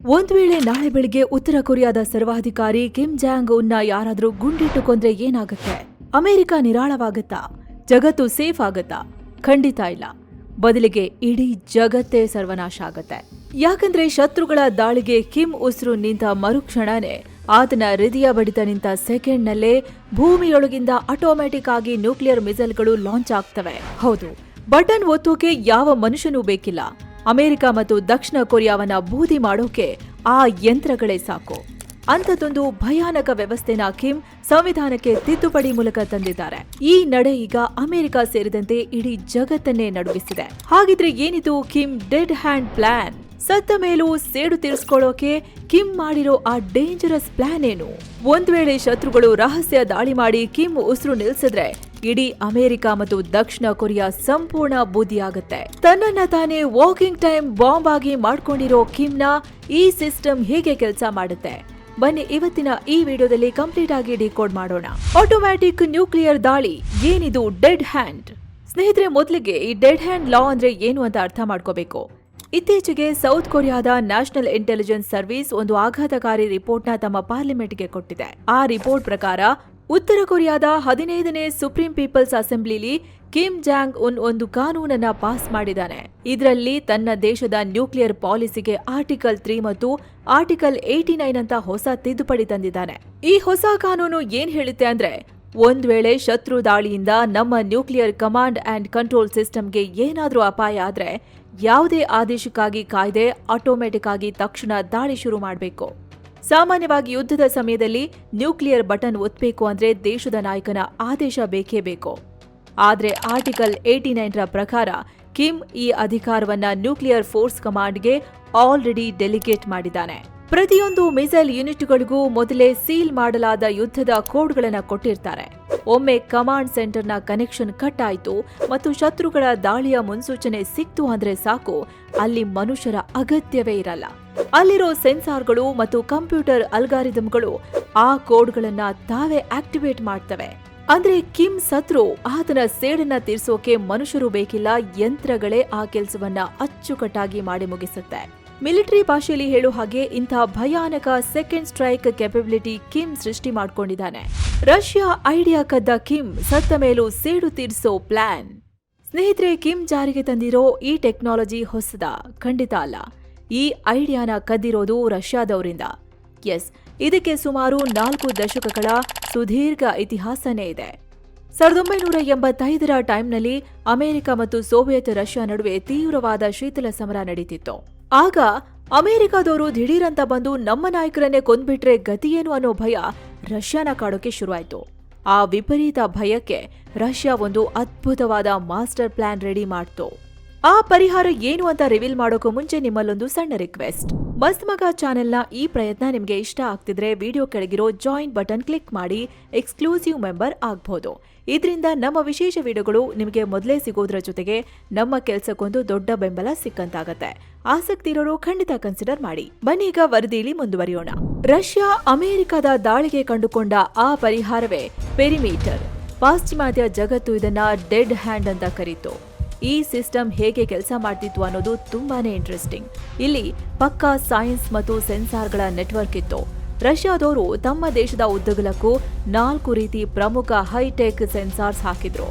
ಒಂದ್ ವೇಳೆ ನಾಳೆ ಬೆಳಿಗ್ಗೆ ಉತ್ತರ ಕೊರಿಯಾದ ಸರ್ವಾಧಿಕಾರಿ ಕಿಮ್ ಜಾಂಗ್ ಉನ್ನ ಯಾರಾದ್ರೂ ಗುಂಡಿಟ್ಟು ಕೊಂದ್ರೆ ಏನಾಗುತ್ತೆ? ಅಮೆರಿಕ ನಿರಾಳವಾಗತ್ತಾ? ಜಗತ್ತು ಸೇಫ್ ಆಗತ್ತಾ? ಖಂಡಿತ ಇಲ್ಲ. ಬದಲಿಗೆ ಇಡೀ ಜಗತ್ತೇ ಸರ್ವನಾಶ ಆಗತ್ತೆ. ಯಾಕಂದ್ರೆ ಶತ್ರುಗಳ ದಾಳಿಗೆ ಕಿಮ್ ಉಸಿರು ನಿಂತ ಮರುಕ್ಷಣನೇ ಆತನ ಹೃದಯ ಬಡಿತ ನಿಂತ ಸೆಕೆಂಡ್ನಲ್ಲೇ ಭೂಮಿಯೊಳಗಿಂದ ಆಟೋಮ್ಯಾಟಿಕ್ ಆಗಿ ನ್ಯೂಕ್ಲಿಯರ್ ಮಿಸೈಲ್ಗಳು ಲಾಂಚ್ ಆಗ್ತವೆ. ಹೌದು, ಬಟನ್ ಒತ್ತೋಕೆ ಯಾವ ಮನುಷ್ಯನೂ ಬೇಕಿಲ್ಲ. ಅಮೆರಿಕ ಮತ್ತು ದಕ್ಷಿಣ ಕೊರಿಯಾವನ್ನ ಬೂದಿ ಮಾಡೋಕೆ ಆ ಯಂತ್ರಗಳೇ ಸಾಕು. ಅಂಥದ್ದೊಂದು ಭಯಾನಕ ವ್ಯವಸ್ಥೆನ ಕಿಮ್ ಸಂವಿಧಾನಕ್ಕೆ ತಿದ್ದುಪಡಿ ಮೂಲಕ ತಂದಿದ್ದಾರೆ. ಈ ನಡೆ ಈಗ ಅಮೆರಿಕ ಸೇರಿದಂತೆ ಇಡೀ ಜಗತ್ತನ್ನೇ ನಡುಗಿಸಿದೆ. ಹಾಗಿದ್ರೆ ಏನಿದು ಕಿಮ್ ಡೆಡ್ ಹ್ಯಾಂಡ್ ಪ್ಲಾನ್? ಸತ್ತ ಮೇಲೂ ಸೇಡು ತೀರಿಸ್ಕೊಳ್ಳೋಕೆ ಕಿಮ್ ಮಾಡಿರೋ ಆ ಡೇಂಜರಸ್ ಪ್ಲಾನ್ ಏನು? ಒಂದ್ ವೇಳೆ ಶತ್ರುಗಳು ರಹಸ್ಯ ದಾಳಿ ಮಾಡಿ ಕಿಮ್ ಉಸಿರು ನಿಲ್ಸಿದ್ರೆ ಇಡೀ ಅಮೆರಿಕ ಮತ್ತು ದಕ್ಷಿಣ ಕೊರಿಯಾ ಸಂಪೂರ್ಣ ಬೂದಿಯಾಗುತ್ತೆ. ತನ್ನನ್ನ ತಾನೇ ವಾಕಿಂಗ್ ಟೈಮ್ ಬಾಂಬ್ ಆಗಿ ಮಾಡ್ಕೊಂಡಿರೋ ಕಿಮ್ನ ಈ ಸಿಸ್ಟಮ್ ಹೇಗೆ ಕೆಲಸ ಮಾಡುತ್ತೆ? ಬನ್ನಿ ಇವತ್ತಿನ ಈ ವಿಡಿಯೋದಲ್ಲಿ ಕಂಪ್ಲೀಟ್ ಆಗಿ ಡಿಕೋಡ್ ಮಾಡೋಣ. ಆಟೋಮ್ಯಾಟಿಕ್ ನ್ಯೂಕ್ಲಿಯರ್ ದಾಳಿ, ಏನಿದು ಡೆಡ್ ಹ್ಯಾಂಡ್? ಸ್ನೇಹಿತರೆ, ಮೊದಲಿಗೆ ಈ ಡೆಡ್ ಹ್ಯಾಂಡ್ ಲಾ ಅಂದ್ರೆ ಏನು ಅಂತ ಅರ್ಥ ಮಾಡ್ಕೋಬೇಕು. ಇತ್ತೀಚೆಗೆ ಸೌತ್ ಕೊರಿಯಾದ ನ್ಯಾಷನಲ್ ಇಂಟೆಲಿಜೆನ್ಸ್ ಸರ್ವಿಸ್ ಒಂದು ಆಘಾತಕಾರಿ ರಿಪೋರ್ಟ್ನ ತಮ್ಮ ಪಾರ್ಲಿಮೆಂಟ್ಗೆ ಕೊಟ್ಟಿದೆ. ಆ ರಿಪೋರ್ಟ್ ಪ್ರಕಾರ ಉತ್ತರ ಕೊರಿಯಾದ 15ನೇ ಸುಪ್ರೀಂ ಪೀಪಲ್ಸ್ ಅಸೆಂಬ್ಲಿಲಿ ಕಿಮ್ ಜಾಂಗ್ ಉನ್ ಒಂದು ಕಾನೂನನ್ನ ಪಾಸ್ ಮಾಡಿದ್ದಾನೆ. ಇದರಲ್ಲಿ ತನ್ನ ದೇಶದ ನ್ಯೂಕ್ಲಿಯರ್ ಪಾಲಿಸಿಗೆ ಆರ್ಟಿಕಲ್ 3 ಮತ್ತು ಆರ್ಟಿಕಲ್ 89 ಅಂತ ಹೊಸ ತಿದ್ದುಪಡಿ ತಂದಿದ್ದಾನೆ. ಈ ಹೊಸ ಕಾನೂನು ಏನ್ ಹೇಳುತ್ತೆ ಅಂದ್ರೆ, ಒಂದ್ ವೇಳೆ ಶತ್ರು ದಾಳಿಯಿಂದ ನಮ್ಮ ನ್ಯೂಕ್ಲಿಯರ್ ಕಮಾಂಡ್ ಅಂಡ್ ಕಂಟ್ರೋಲ್ ಸಿಸ್ಟಮ್ಗೆ ಏನಾದ್ರೂ ಅಪಾಯ ಆದ್ರೆ ಯಾವುದೇ ಆದೇಶಕ್ಕಾಗಿ ಕಾಯ್ದೆ ಆಟೋಮ್ಯಾಟಿಕ್ ಆಗಿ ತಕ್ಷಣ ದಾಳಿ ಶುರು ಮಾಡಬೇಕು. ಸಾಮಾನ್ಯವಾಗಿ ಯುದ್ಧದ ಸಮಯದಲ್ಲಿ ನ್ಯೂಕ್ಲಿಯರ್ ಬಟನ್ ಒತ್ತಬೇಕು ಅಂದ್ರೆ ದೇಶದ ನಾಯಕನ ಆದೇಶ ಬೇಕೇ ಬೇಕು. ಆದ್ರೆ ಆರ್ಟಿಕಲ್ 89ರ ಪ್ರಕಾರ ಕಿಮ್ ಈ ಅಧಿಕಾರವನ್ನ ನ್ಯೂಕ್ಲಿಯರ್ ಫೋರ್ಸ್ ಕಮಾಂಡ್ಗೆ ಆಲ್ರೆಡಿ ಡೆಲಿಗೇಟ್ ಮಾಡಿದ್ದಾನೆ. ಪ್ರತಿಯೊಂದು ಮಿಸೈಲ್ ಯೂನಿಟ್ಗಳಿಗೂ ಮೊದಲೇ ಸೀಲ್ ಮಾಡಲಾದ ಯುದ್ಧದ ಕೋಡ್ಗಳನ್ನ ಕೊಟ್ಟಿರ್ತಾರೆ. ಒಮ್ಮೆ ಕಮಾಂಡ್ ಸೆಂಟರ್ನ ಕನೆಕ್ಷನ್ ಕಟ್ ಆಯ್ತು ಮತ್ತು ಶತ್ರುಗಳ ದಾಳಿಯ ಮುನ್ಸೂಚನೆ ಸಿಕ್ತು ಅಂದ್ರೆ ಸಾಕು, ಅಲ್ಲಿ ಮನುಷ್ಯರ ಅಗತ್ಯವೇ ಇರಲ್ಲ. ಅಲ್ಲಿರೋ ಸೆನ್ಸಾರ್ಗಳು ಮತ್ತು ಕಂಪ್ಯೂಟರ್ ಅಲ್ಗಾರಿದಮ್ಗಳು ಆ ಕೋಡ್ಗಳನ್ನ ತಾವೇ ಆಕ್ಟಿವೇಟ್ ಮಾಡ್ತವೆ. ಅಂದ್ರೆ ಕಿಮ್ ಸತ್ರು ಆತನ ಸೇಡನ್ನ ತೀರ್ಸೋಕೆ ಮನುಷ್ಯರು ಬೇಕಿಲ್ಲ, ಯಂತ್ರಗಳೇ ಆ ಕೆಲಸವನ್ನ ಅಚ್ಚುಕಟ್ಟಾಗಿ ಮಾಡಿ ಮುಗಿಸುತ್ತೆ. ಮಿಲಿಟರಿ ಭಾಷೆಯಲ್ಲಿ ಹೇಳೋ ಹಾಗೆ ಇಂಥ ಭಯಾನಕ ಸೆಕೆಂಡ್ ಸ್ಟ್ರೈಕ್ ಕೆಪಬಿಲಿಟಿ ಕಿಮ್ ಸೃಷ್ಟಿ ಮಾಡ್ಕೊಂಡಿದ್ದಾನೆ. ರಷ್ಯಾ ಐಡಿಯಾ ಕದ್ದ ಕಿಮ್ ಸತ್ತ ಮೇಲೂ ಸೇಡು ತೀರಿಸೋ ಪ್ಲಾನ್. ಸ್ನೇಹಿತರೆ, ಕಿಮ್ ಜಾರಿಗೆ ತಂದಿರೋ ಈ ಟೆಕ್ನಾಲಜಿ ಹೊಸದ? ಖಂಡಿತ ಅಲ್ಲ. ಈ ಐಡಿಯಾನ ಕದ್ದಿರೋದು ರಷ್ಯಾದವರಿಂದ. ಎಸ್, ಇದಕ್ಕೆ ಸುಮಾರು 4 ದಶಕಗಳ ಸುದೀರ್ಘ ಇತಿಹಾಸನೇ ಇದೆ. 1985ರ ಟೈಮ್ನಲ್ಲಿ ಅಮೆರಿಕ ಮತ್ತು ಸೋವಿಯತ್ ರಷ್ಯಾ ನಡುವೆ ತೀವ್ರವಾದ ಶೀತಲ ಸಮರ ನಡೀತಿತ್ತು. ಆಗ ಅಮೆರಿಕದವರು ದಿಢೀರಂತ ಬಂದು ನಮ್ಮ ನಾಯಕರನ್ನೇ ಕೊಂದ್ಬಿಟ್ರೆ ಗತಿಯೇನು ಅನ್ನೋ ಭಯ ರಷ್ಯಾನ ಕಾಡೋಕೆ ಶುರುವಾಯ್ತು. ಆ ವಿಪರೀತ ಭಯಕ್ಕೆ ರಷ್ಯಾ ಒಂದು ಅದ್ಭುತವಾದ ಮಾಸ್ಟರ್ ಪ್ಲಾನ್ ರೆಡಿ ಮಾಡ್ತು. ಆ ಪರಿಹಾರ ಏನು ಅಂತ ರಿವೀಲ್ ಮಾಡೋಕೆ ಮುಂಚೆ ನಿಮ್ಮಲ್ಲೊಂದು ಸಣ್ಣ ರಿಕ್ವೆಸ್ಟ್. ಮಸ್ತ್ ಮಗ ಚಾನೆಲ್ನ ಈ ಪ್ರಯತ್ನ ನಿಮ್ಗೆ ಇಷ್ಟ ಆಗ್ತಿದ್ರೆ ವಿಡಿಯೋ ಕೆಳಗಿರೋ ಜಾಯಿನ್ ಬಟನ್ ಕ್ಲಿಕ್ ಮಾಡಿ ಎಕ್ಸ್ಕ್ಲೂಸಿವ್ ಮೆಂಬರ್ ಆಗ್ಬಹುದು. ಇದರಿಂದ ನಮ್ಮ ವಿಶೇಷ ವಿಡಿಯೋಗಳು ನಿಮಗೆ ಮೊದಲೇ ಸಿಗೋದ್ರ ಜೊತೆಗೆ ನಮ್ಮ ಕೆಲಸಕ್ಕೊಂದು ದೊಡ್ಡ ಬೆಂಬಲ ಸಿಕ್ಕಂತಾಗತ್ತೆ. ಆಸಕ್ತಿ ಇರೋರು ಖಂಡಿತ ಕನ್ಸಿಡರ್ ಮಾಡಿ. ಬನ್ನಿ ಈಗ ವರದಿಯಲ್ಲಿ ಮುಂದುವರಿಯೋಣ. ರಷ್ಯಾ ಅಮೆರಿಕದ ದಾಳಿಗೆ ಕಂಡುಕೊಂಡ ಆ ಪರಿಹಾರವೇ ಪೆರಿಮೀಟರ್. ಪಾಶ್ಚಿಮಾತ್ಯ ಜಗತ್ತು ಇದನ್ನ ಡೆಡ್ ಹ್ಯಾಂಡ್ ಅಂತ ಕರೀತು. ಈ ಸಿಸ್ಟಮ್ ಹೇಗೆ ಕೆಲಸ ಮಾಡ್ತಿತ್ತು ಅನ್ನೋದು ತುಂಬಾನೇ ಇಂಟ್ರೆಸ್ಟಿಂಗ್. ಇಲ್ಲಿ ಪಕ್ಕಾ ಸೈನ್ಸ್ ಮತ್ತು ಸೆನ್ಸಾರ್ಗಳ ನೆಟ್ವರ್ಕ್ ಇತ್ತು. ರಷ್ಯಾದವರು ತಮ್ಮ ದೇಶದ ಉದ್ದಗಲಕ್ಕೂ 4 ರೀತಿ ಪ್ರಮುಖ ಹೈಟೆಕ್ ಸೆನ್ಸಾರ್ಸ್ ಹಾಕಿದ್ರು.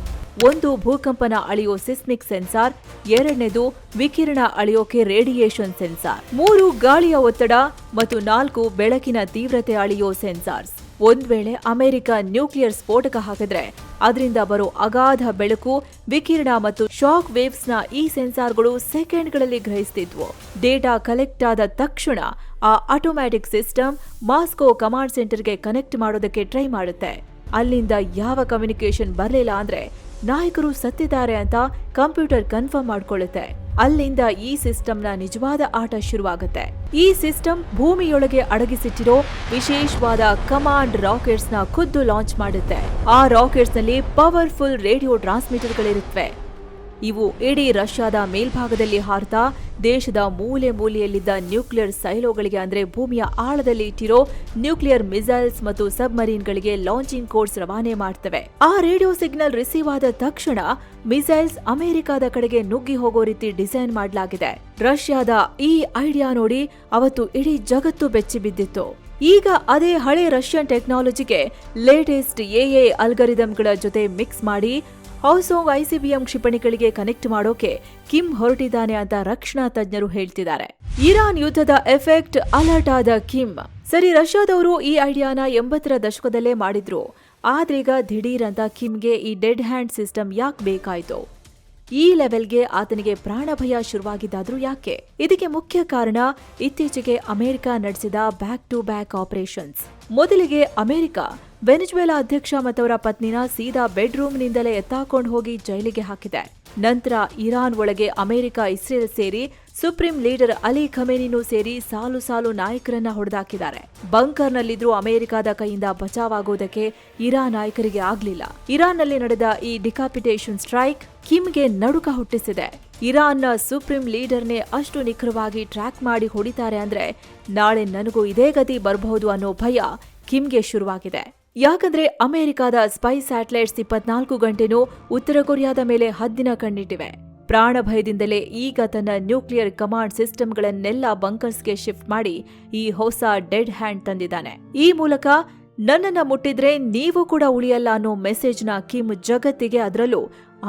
ಒಂದು ಭೂಕಂಪನ ಅಳೆಯೋ ಸಿಸ್ಮಿಕ್ ಸೆನ್ಸಾರ್, 2ನೇದು ವಿಕಿರಣ ಅಳೆಯೋಕೆ ರೇಡಿಯೇಷನ್ ಸೆನ್ಸಾರ್, 3 ಗಾಳಿಯ ಒತ್ತಡ ಮತ್ತು 4 ಬೆಳಕಿನ ತೀವ್ರತೆ ಅಳೆಯೋ ಸೆನ್ಸಾರ್ಸ್. ಒಂದ್ ವೇಳೆ ಅಮೆರಿಕ ನ್ಯೂಕ್ಲಿಯರ್ ಸ್ಫೋಟಕ ಹಾಕಿದ್ರೆ ಅದರಿಂದ ಬರೋ ಅಗಾಧ ಬೆಳಕು, ವಿಕಿರಣ ಮತ್ತು ಶಾಕ್ ವೇವ್ಸ್ ನ ಈ ಸೆನ್ಸಾರ್ಗಳು ಸೆಕೆಂಡ್ಗಳಲ್ಲಿ ಗ್ರಹಿಸ್ತಿದ್ವು. ಡೇಟಾ ಕಲೆಕ್ಟ್ ಆದ ತಕ್ಷಣ ಆ ಆಟೋಮ್ಯಾಟಿಕ್ ಸಿಸ್ಟಮ್ ಮಾಸ್ಕೋ ಕಮಾಂಡ್ ಸೆಂಟರ್ಗೆ ಕನೆಕ್ಟ್ ಮಾಡೋದಕ್ಕೆ ಟ್ರೈ ಮಾಡುತ್ತೆ. ಅಲ್ಲಿಂದ ಯಾವ ಕಮ್ಯುನಿಕೇಶನ್ ಬರಲಿಲ್ಲ ಅಂದ್ರೆ ನಾಯಕರು ಸತ್ತಿದ್ದಾರೆ ಅಂತ ಕಂಪ್ಯೂಟರ್ ಕನ್ಫರ್ಮ್ ಮಾಡ್ಕೊಳ್ಳುತ್ತೆ. ಅಲ್ಲಿಂದ ಈ ಸಿಸ್ಟಮ್ನ ನಿಜವಾದ ಆಟ ಶುರುವಾಗುತ್ತೆ. ಈ ಸಿಸ್ಟಮ್ ಭೂಮಿಯೊಳಗೆ ಅಡಗಿಸಿಟ್ಟಿರೋ ವಿಶೇಷವಾದ ಕಮಾಂಡ್ ರಾಕೆಟ್ಸ್ ನ ಖುದ್ದು ಲಾಂಚ್ ಮಾಡುತ್ತೆ. ಆ ರಾಕೆಟ್ಸ್ ನಲ್ಲಿ ಪವರ್ಫುಲ್ ರೇಡಿಯೋ ಟ್ರಾನ್ಸ್ಮಿಟರ್ಗಳಿರುತ್ತವೆ. ಇವು ಇಡೀ ರಷ್ಯಾದ ಮೇಲ್ಭಾಗದಲ್ಲಿ ಹಾರ್ತಾ ದೇಶದ ಮೂಲೆ ಮೂಲೆಯಲ್ಲಿದ್ದ ನ್ಯೂಕ್ಲಿಯರ್ ಸೈಲೋಗಳಿಗೆ ಅಂದ್ರೆ ಭೂಮಿಯ ಆಳದಲ್ಲಿ ಇಟ್ಟಿರೋ ನ್ಯೂಕ್ಲಿಯರ್ ಮಿಸೈಲ್ಸ್ ಮತ್ತು ಸಬ್ಮರೀನ್ಗಳಿಗೆ ಲಾಂಚಿಂಗ್ ಕೋಡ್ಸ್ ರವಾನೆ ಮಾಡ್ತವೆ. ಆ ರೇಡಿಯೋ ಸಿಗ್ನಲ್ ರಿಸೀವ್ ಆದ ತಕ್ಷಣ ಮಿಸೈಲ್ಸ್ ಅಮೆರಿಕದ ಕಡೆಗೆ ನುಗ್ಗಿ ಹೋಗೋ ರೀತಿ ಡಿಸೈನ್ ಮಾಡಲಾಗಿದೆ. ರಷ್ಯಾದ ಈ ಐಡಿಯಾ ನೋಡಿ ಅವತ್ತು ಇಡೀ ಜಗತ್ತು ಬೆಚ್ಚಿ ಬಿದ್ದಿತ್ತು. ಈಗ ಅದೇ ಹಳೆ ರಷ್ಯನ್ ಟೆಕ್ನಾಲಜಿಗೆ ಲೇಟೆಸ್ಟ್ ಎಐ ಅಲ್ಗರಿದಮ್ಗಳ ಜೊತೆ ಮಿಕ್ಸ್ ಮಾಡಿ ಹೌಸಾಂಗ್ ಐಸಿಬಿಎಂ ಕ್ಷಿಪಣಿಗಳಿಗೆ ಕನೆಕ್ಟ್ ಮಾಡೋಕೆ ಕಿಮ್ ಹೊರಟಿದ್ದಾನೆ ಅಂತ ರಕ್ಷಣಾ ತಜ್ಞರು ಹೇಳ್ತಿದ್ದಾರೆ. ಇರಾನ್ ಯುದ್ಧದ ಎಫೆಕ್ಟ್ ಅಲರ್ಟ್ ಆದ ಕಿಮ್. ಸರಿ, ರಷ್ಯಾದವರು ಈ ಐಡಿಯಾನ 80ರ ದಶಕದಲ್ಲೇ ಮಾಡಿದ್ರು. ಆದ್ರೀಗ ದಿಢೀರ್ ಅಂತ ಕಿಮ್ಗೆ ಈ ಡೆಡ್ ಹ್ಯಾಂಡ್ ಸಿಸ್ಟಮ್ ಯಾಕೆ ಬೇಕಾಯ್ತು? ಈ ಲೆವೆಲ್ಗೆ ಆತನಿಗೆ ಪ್ರಾಣ ಭಯ ಶುರುವಾಗಿದ್ದಾದ್ರೂ ಯಾಕೆ? ಇದಕ್ಕೆ ಮುಖ್ಯ ಕಾರಣ ಇತ್ತೀಚೆಗೆ ಅಮೆರಿಕ ನಡೆಸಿದ ಬ್ಯಾಕ್ ಟು ಬ್ಯಾಕ್ ಆಪರೇಷನ್ಸ್. ಮೊದಲಿಗೆ ಅಮೆರಿಕ ವೆನಿಜುವೆಲಾ ಅಧ್ಯಕ್ಷ ಮತ್ತವರ ಪತ್ನಿನ ಸೀದಾ ಬೆಡ್ರೂಮ್ನಿಂದಲೇ ಎತ್ತಾಕೊಂಡು ಹೋಗಿ ಜೈಲಿಗೆ ಹಾಕಿದೆ. ನಂತರ ಇರಾನ್ ಒಳಗೆ ಅಮೆರಿಕ, ಇಸ್ರೇಲ್ ಸೇರಿ ಸುಪ್ರೀಂ ಲೀಡರ್ ಅಲಿ ಖಮೇನಿನೂ ಸೇರಿ ಸಾಲು ಸಾಲು ನಾಯಕರನ್ನ ಹೊಡೆದಾಕಿದ್ದಾರೆ. ಬಂಕರ್ನಲ್ಲಿದ್ರೂ ಅಮೆರಿಕದ ಕೈಯಿಂದ ಬಚಾವಾಗೋದಕ್ಕೆ ಇರಾನ್ ನಾಯಕರಿಗೆ ಆಗ್ಲಿಲ್ಲ. ಇರಾನ್ನಲ್ಲಿ ನಡೆದ ಈ ಡಿಕಾಪಿಟೇಷನ್ ಸ್ಟ್ರೈಕ್ ಕಿಮ್ಗೆ ನಡುಕ ಹುಟ್ಟಿಸಿದೆ. ಇರಾನ್ನ ಸುಪ್ರೀಂ ಲೀಡರ್ನೇ ಅಷ್ಟು ನಿಖರವಾಗಿ ಟ್ರ್ಯಾಕ್ ಮಾಡಿ ಹೊಡಿತಾರೆ ಅಂದ್ರೆ ನಾಳೆ ನನಗೂ ಇದೇ ಗತಿ ಬರಬಹುದು ಅನ್ನೋ ಭಯ ಕಿಮ್ಗೆ ಶುರುವಾಗಿದೆ. ಯಾಕಂದ್ರೆ ಅಮೆರಿಕದ ಸ್ಪೈ ಸ್ಯಾಟಲೈಟ್ಸ್ 24 ಗಂಟೆನೂ ಉತ್ತರ ಕೊರಿಯಾದ ಮೇಲೆ ಹದ್ದಿನ ಕಣ್ಣಿಟ್ಟಿವೆ. ಪ್ರಾಣ ಭಯದಿಂದಲೇ ಈಗ ತನ್ನ ನ್ಯೂಕ್ಲಿಯರ್ ಕಮಾಂಡ್ ಸಿಸ್ಟಮ್ಗಳನ್ನೆಲ್ಲ ಬಂಕರ್ಸ್ಗೆ ಶಿಫ್ಟ್ ಮಾಡಿ ಈ ಹೊಸ ಡೆಡ್ ಹ್ಯಾಂಡ್ ತಂದಿದ್ದಾನೆ. ಈ ಮೂಲಕ ನನ್ನನ್ನ ಮುಟ್ಟಿದ್ರೆ ನೀವು ಕೂಡ ಉಳಿಯಲ್ಲ ಅನ್ನೋ ಮೆಸೇಜ್ನ ಕಿಮ್ ಜಗತ್ತಿಗೆ, ಅದರಲ್ಲೂ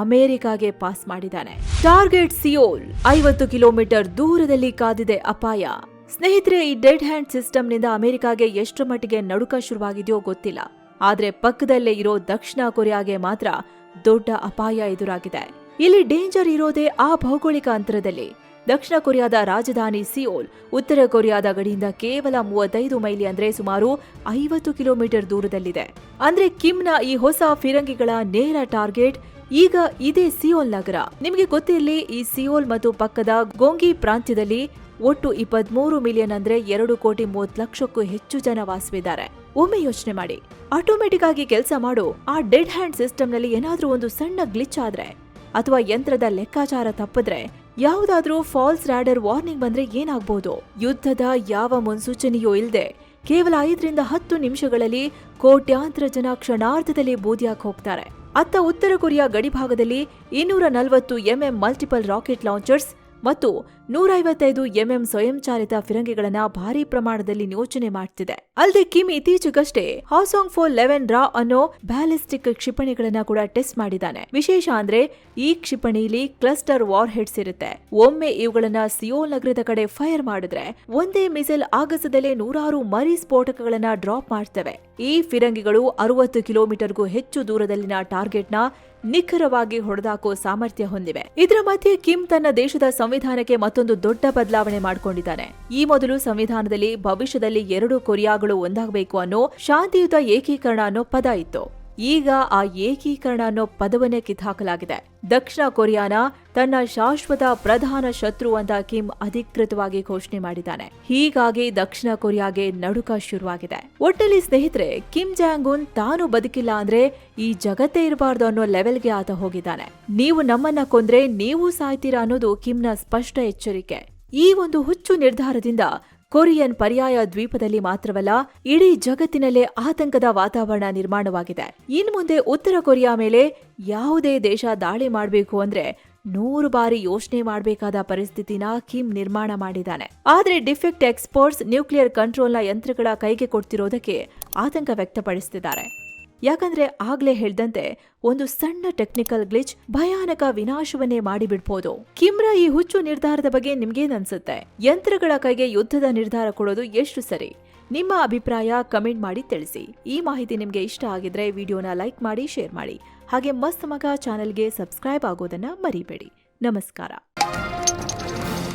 ಅಮೆರಿಕಾಗೆ ಪಾಸ್ ಮಾಡಿದ್ದಾನೆ. ಟಾರ್ಗೆಟ್ ಸಿಯೋಲ್, 50 ಕಿಲೋಮೀಟರ್ ದೂರದಲ್ಲಿ ಕಾದಿದೆ ಅಪಾಯ. ಸ್ನೇಹಿತರೆ, ಈ ಡೆಡ್ ಹ್ಯಾಂಡ್ ಸಿಸ್ಟಮ್ನಿಂದ ಅಮೆರಿಕಾಗೆ ಎಷ್ಟರ ಮಟ್ಟಿಗೆ ನಡುಕ ಶುರುವಾಗಿದೆಯೋ ಗೊತ್ತಿಲ್ಲ. ಆದ್ರೆ ಪಕ್ಕದಲ್ಲೇ ಇರೋ ದಕ್ಷಿಣ ಕೊರಿಯಾಗೆ ಮಾತ್ರ ದೊಡ್ಡ ಅಪಾಯ ಎದುರಾಗಿದೆ. ಇಲ್ಲಿ ಡೇಂಜರ್ ಇರೋದೇ ಆ ಭೌಗೋಳಿಕ ಅಂತರದಲ್ಲಿ. ದಕ್ಷಿಣ ಕೊರಿಯಾದ ರಾಜಧಾನಿ ಸಿಯೋಲ್ ಉತ್ತರ ಕೊರಿಯಾದ ಗಡಿಯಿಂದ ಕೇವಲ 35 ಮೈಲಿ ಅಂದ್ರೆ ಸುಮಾರು 50 ಕಿಲೋಮೀಟರ್ ದೂರದಲ್ಲಿದೆ. ಅಂದ್ರೆ ಕಿಮ್ನ ಈ ಹೊಸ ಫಿರಂಗಿಗಳ ನೇರ ಟಾರ್ಗೆಟ್ ಈಗ ಇದೇ ಸಿಯೋಲ್ ನಗರ. ನಿಮಗೆ ಗೊತ್ತಿರಲಿ, ಈ ಸಿಯೋಲ್ ಮತ್ತು ಪಕ್ಕದ ಗೋಂಗಿ ಪ್ರಾಂತ್ಯದಲ್ಲಿ ಒಟ್ಟು 23 ಮಿಲಿಯನ್ ಅಂದ್ರೆ 2,30,00,000ಕ್ಕೂ ಹೆಚ್ಚು ಜನ ವಾಸವಿದ್ದಾರೆ. ಒಮ್ಮೆ ಯೋಚನೆ ಮಾಡಿ, ಆಟೋಮೆಟಿಕ್ ಆಗಿ ಕೆಲಸ ಮಾಡೋ ಆ ಡೆಡ್ ಹ್ಯಾಂಡ್ ಸಿಸ್ಟಮ್ನಲ್ಲಿ ಏನಾದ್ರೂ ಒಂದು ಸಣ್ಣ ಗ್ಲಿಚ್ ಆದ್ರೆ ಅಥವಾ ಯಂತ್ರದ ಲೆಕ್ಕಾಚಾರ ತಪ್ಪಿದ್ರೆ, ಯಾವುದಾದ್ರೂ ಫಾಲ್ಸ್ ರಾಡರ್ ವಾರ್ನಿಂಗ್ ಬಂದ್ರೆ ಏನಾಗ್ಬೋದು? ಯುದ್ಧದ ಯಾವ ಮುನ್ಸೂಚನೆಯೂ ಇಲ್ಲದೆ ಕೇವಲ 5ರಿಂದ 10 ನಿಮಿಷಗಳಲ್ಲಿ ಕೋಟ್ಯಾಂತರ ಜನ ಕ್ಷಣಾರ್ಧದಲ್ಲಿ ಬೂದಿಯಾಗಿ ಹೋಗ್ತಾರೆ. ಅತ್ತ ಉತ್ತರ ಕೊರಿಯಾ ಗಡಿಭಾಗದಲ್ಲಿ 240 ಮಲ್ಟಿಪಲ್ ರಾಕೆಟ್ ಲಾಂಚರ್ಸ್ ಮತ್ತು 155 ಸ್ವಯಂಚಾಲಿತ ಫಿರಂಗಿಗಳನ್ನ ಭಾರೀ ಪ್ರಮಾಣದಲ್ಲಿ ನಿಯೋಜನೆ ಮಾಡ್ತಿದೆ. ಅಲ್ಲದೆ ಕಿಮ್ ಇತ್ತೀಚೆಗಷ್ಟೇ ಹಾಸಾಂಗ್ 411 ರಾ ಅನ್ನೋ ಬ್ಯಾಲಿಸ್ಟಿಕ್ ಕ್ಷಿಪಣಿಗಳನ್ನ ಕೂಡ ಟೆಸ್ಟ್ ಮಾಡಿದ್ದಾನೆ. ವಿಶೇಷ ಅಂದ್ರೆ ಈ ಕ್ಷಿಪಣಿಲಿ ಕ್ಲಸ್ಟರ್ ವಾರ್ ಹೆಡ್ಸ್ ಇರುತ್ತೆ. ಒಮ್ಮೆ ಇವುಗಳನ್ನ ಸಿಯೋಲ್ ನಗರದ ಕಡೆ ಫೈರ್ ಮಾಡಿದ್ರೆ ಒಂದೇ ಮಿಸೈಲ್ ಆಗಸದಲ್ಲೇ 100 ಮರಿ ಸ್ಫೋಟಕಗಳನ್ನ ಡ್ರಾಪ್ ಮಾಡ್ತವೆ. ಈ ಫಿರಂಗಿಗಳು 60 ಕಿಲೋಮೀಟರ್ಗೂ ಹೆಚ್ಚು ದೂರದಲ್ಲಿನ ಟಾರ್ಗೆಟ್ನ ನಿಖರವಾಗಿ ಹೊಡೆದಾಕೋ ಸಾಮರ್ಥ್ಯ ಹೊಂದಿವೆ. ಇದರ ಮಧ್ಯೆ ಕಿಮ್ ತನ್ನ ದೇಶದ ಸಂವಿಧಾನಕ್ಕೆ ಮತ್ತೊಂದು ದೊಡ್ಡ ಬದಲಾವಣೆ ಮಾಡಿಕೊಂಡಿದ್ದಾನೆ. ಈ ಮೊದಲು ಸಂವಿಧಾನದಲ್ಲಿ ಭವಿಷ್ಯದಲ್ಲಿ 2 ಕೊರಿಯಾಗಳು ಒಂದಾಗಬೇಕು ಅನ್ನೋ ಶಾಂತಿಯುತ ಏಕೀಕರಣ ಅನ್ನೋ ಪದ ಇತ್ತು. ಈಗ ಆ ಏಕೀಕರಣ ಅನ್ನೋ ಪದವನ್ನೇ ಕಿತ್ತಾಕಲಾಗಿದೆ. ದಕ್ಷಿಣ ಕೊರಿಯಾನ ತನ್ನ ಶಾಶ್ವತ ಪ್ರಧಾನ ಶತ್ರು ಅಂತ ಕಿಮ್ ಅಧಿಕೃತವಾಗಿ ಘೋಷಣೆ ಮಾಡಿದ್ದಾನೆ. ಹೀಗಾಗಿ ದಕ್ಷಿಣ ಕೊರಿಯಾಗೆ ನಡುಕ ಶುರುವಾಗಿದೆ. ಒಟ್ಟಲ್ಲಿ ಸ್ನೇಹಿತರೆ, ಕಿಮ್ ಜಾಂಗ್ ಉನ್ ತಾನು ಬದುಕಿಲ್ಲ ಅಂದ್ರೆ ಈ ಜಗತ್ತೇ ಇರಬಾರ್ದು ಅನ್ನೋ ಲೆವೆಲ್ಗೆ ಆತ ಹೋಗಿದ್ದಾನೆ. ನೀವು ನಮ್ಮನ್ನ ಕೊಂದ್ರೆ ನೀವು ಸಾಯ್ತೀರಾ ಅನ್ನೋದು ಕಿಮ್ನ ಸ್ಪಷ್ಟ ಎಚ್ಚರಿಕೆ. ಈ ಒಂದು ಹುಚ್ಚು ನಿರ್ಧಾರದಿಂದ ಕೊರಿಯನ್ ಪರ್ಯಾಯ ದ್ವೀಪದಲ್ಲಿ ಮಾತ್ರವಲ್ಲ, ಇಡೀ ಜಗತ್ತಿನಲ್ಲೇ ಆತಂಕದ ವಾತಾವರಣ ನಿರ್ಮಾಣವಾಗಿದೆ. ಇನ್ನು ಮುಂದೆ ಉತ್ತರ ಕೊರಿಯಾ ಮೇಲೆ ಯಾವುದೇ ದೇಶ ದಾಳಿ ಮಾಡಬೇಕು ಅಂದ್ರೆ 100 ಬಾರಿ ಯೋಚನೆ ಮಾಡಬೇಕಾದ ಪರಿಸ್ಥಿತಿನ ಕಿಮ್ ನಿರ್ಮಾಣ ಮಾಡಿದ್ದಾನೆ. ಆದ್ರೆ ಡಿಫೆಕ್ಟ್ ಎಕ್ಸ್ಪರ್ಟ್ಸ್ ನ್ಯೂಕ್ಲಿಯರ್ ಕಂಟ್ರೋಲ್ನ ಯಂತ್ರಗಳ ಕೈಗೆ ಕೊಡ್ತಿರೋದಕ್ಕೆ ಆತಂಕ ವ್ಯಕ್ತಪಡಿಸುತ್ತಿದ್ದಾರೆ. ಯಾಕಂದ್ರೆ ಆಗ್ಲೇ ಹೇಳ್ದಂತೆ ಒಂದು ಸಣ್ಣ ಟೆಕ್ನಿಕಲ್ ಗ್ಲಿಚ್ ಭಯಾನಕ ವಿನಾಶವನ್ನೇ ಮಾಡಿಬಿಡ್ಬೋದು. ಕಿಮ್ರ ಈ ಹುಚ್ಚು ನಿರ್ಧಾರದ ಬಗ್ಗೆ ನಿಮ್ಗೇನನ್ಸುತ್ತೆ? ಯಂತ್ರಗಳ ಕೈಗೆ ಯುದ್ಧದ ನಿರ್ಧಾರ ಕೊಡೋದು ಎಷ್ಟು ಸರಿ? ನಿಮ್ಮ ಅಭಿಪ್ರಾಯ ಕಮೆಂಟ್ ಮಾಡಿ ತಿಳಿಸಿ. ಈ ಮಾಹಿತಿ ನಿಮ್ಗೆ ಇಷ್ಟ ಆಗಿದ್ರೆ ವಿಡಿಯೋನ ಲೈಕ್ ಮಾಡಿ, ಶೇರ್ ಮಾಡಿ. ಹಾಗೆ ಮಸ್ತ್ ಮಗ ಚಾನೆಲ್ಗೆ ಸಬ್ಸ್ಕ್ರೈಬ್ ಆಗೋದನ್ನ ಮರಿಬೇಡಿ. ನಮಸ್ಕಾರ.